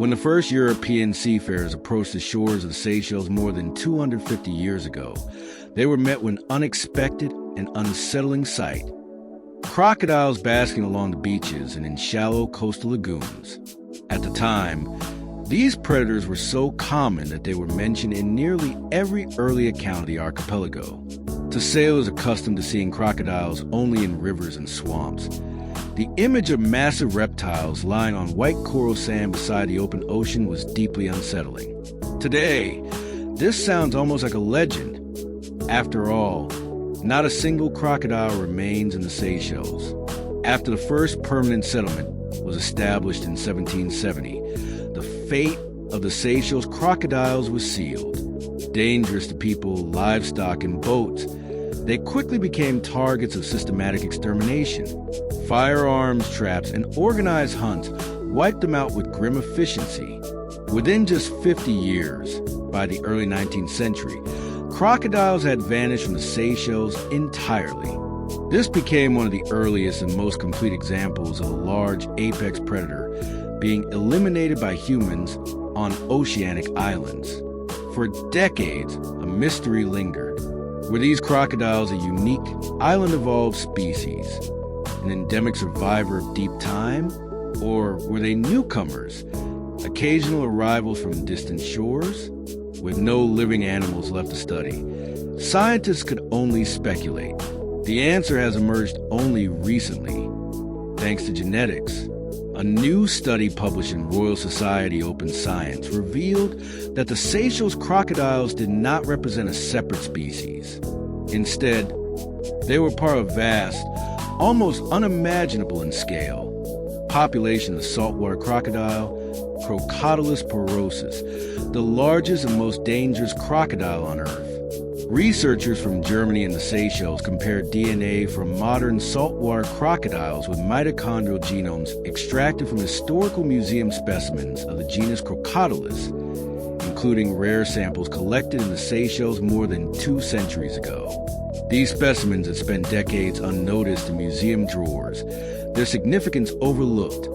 When the first European seafarers approached the shores of the Seychelles more than 250 years ago, they were met with an unexpected and unsettling sight. Crocodiles basking along the beaches and in shallow coastal lagoons. At the time, these predators were so common that they were mentioned in nearly every early account of the archipelago. To sailors accustomed to seeing crocodiles only in rivers and swamps, the image of massive reptiles lying on white coral sand beside the open ocean was deeply unsettling. Today, this sounds almost like a legend. After all, not a single crocodile remains in the Seychelles. After the first permanent settlement was established in 1770, the fate of the Seychelles crocodiles was sealed. Dangerous to people, livestock, and boats, they quickly became targets of systematic extermination. Firearms traps and organized hunts wiped them out with grim efficiency. Within just 50 years, by the early 19th century, crocodiles had vanished from the Seychelles entirely. This became one of the earliest and most complete examples of a large apex predator being eliminated by humans on oceanic islands. For decades, a mystery lingered. Were these crocodiles a unique, island-evolved species, an endemic survivor of deep time? Or were they newcomers, occasional arrivals from distant shores? With no living animals left to study, scientists could only speculate. The answer has emerged only recently, thanks to genetics. A new study published in Royal Society Open Science revealed that the Seychelles crocodiles did not represent a separate species. Instead, they were part of a vast, almost unimaginable in scale, population of the saltwater crocodile, Crocodiles porosus, the largest and most dangerous crocodile on Earth. Researchers from Germany and the Seychelles compared DNA from modern saltwater crocodiles with mitochondrial genomes extracted from historical museum specimens of the genus Crocodiles, including rare samples collected in the Seychelles more than 2 centuries ago. These specimens had spent decades unnoticed in museum drawers, their significance overlooked,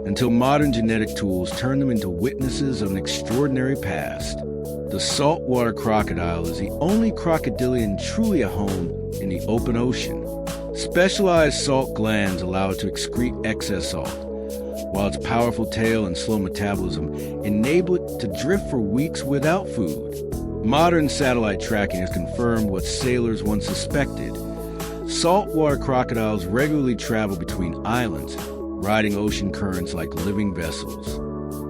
until modern genetic tools turned them into witnesses of an extraordinary past. The saltwater crocodile is the only crocodilian truly at home in the open ocean. Specialized salt glands allow it to excrete excess salt, while its powerful tail and slow metabolism enable it to drift for weeks without food. Modern satellite tracking has confirmed what sailors once suspected. Saltwater crocodiles regularly travel between islands, riding ocean currents like living vessels.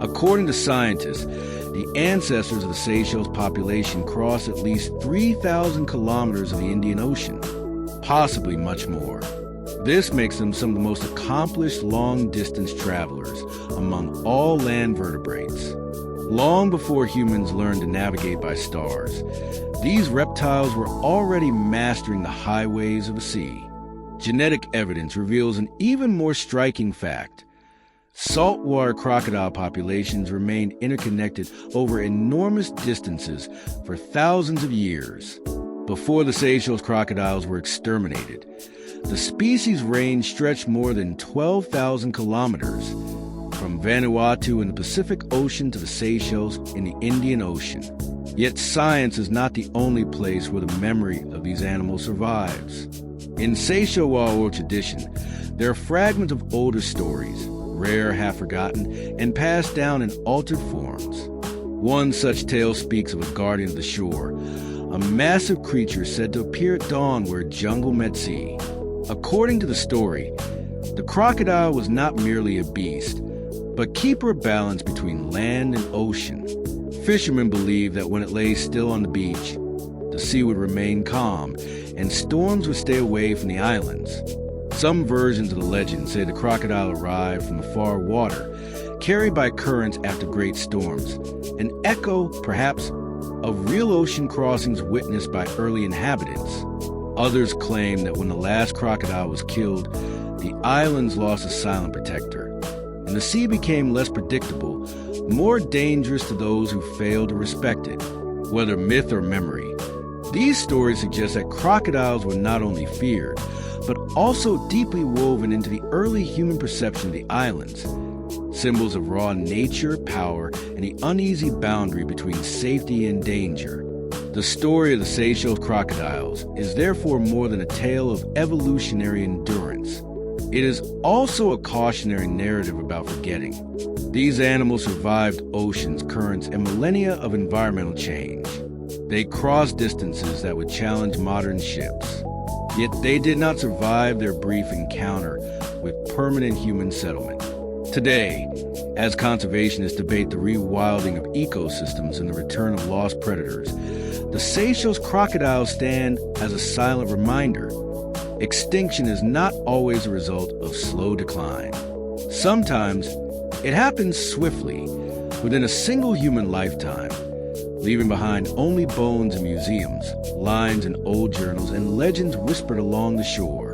According to scientists, the ancestors of the Seychelles population crossed at least 3,000 kilometers of the Indian Ocean, possibly much more. This makes them some of the most accomplished long-distance travelers among all land vertebrates. Long before humans learned to navigate by stars, these reptiles were already mastering the highways of the sea. Genetic evidence reveals an even more striking fact. Saltwater crocodile populations remained interconnected over enormous distances for thousands of years. Before the Seychelles crocodiles were exterminated, the species range stretched more than 12,000 kilometers, from Vanuatu in the Pacific Ocean to the Seychelles in the Indian Ocean. Yet science is not the only place where the memory of these animals survives. In Seychelles oral tradition, there are fragments of older stories, rare, half-forgotten, and passed down in altered forms. One such tale speaks of a guardian of the shore, a massive creature said to appear at dawn where jungle met sea. According to the story, the crocodile was not merely a beast, but keeper of balance between land and ocean. Fishermen believed that when it lay still on the beach, the sea would remain calm, and storms would stay away from the islands. Some versions of the legend say the crocodile arrived from the far water, carried by currents after great storms, an echo, perhaps, of real ocean crossings witnessed by early inhabitants. Others claim that when the last crocodile was killed, the islands lost a silent protector, and the sea became less predictable, more dangerous to those who failed to respect it, whether myth or memory. These stories suggest that crocodiles were not only feared, but also deeply woven into the early human perception of the islands. symbols of raw nature, power, and the uneasy boundary between safety and danger. The story of the Seychelles crocodiles is therefore more than a tale of evolutionary endurance. It is also a cautionary narrative about forgetting. These animals survived oceans, currents, and millennia of environmental change. They crossed distances that would challenge modern ships. Yet they did not survive their brief encounter with permanent human settlement. Today, as conservationists debate the rewilding of ecosystems and the return of lost predators, the Seychelles crocodiles stand as a silent reminder. Extinction is not always a result of slow decline. Sometimes it happens swiftly, within a single human lifetime, leaving behind only bones in museums, lines in old journals, and legends whispered along the shore.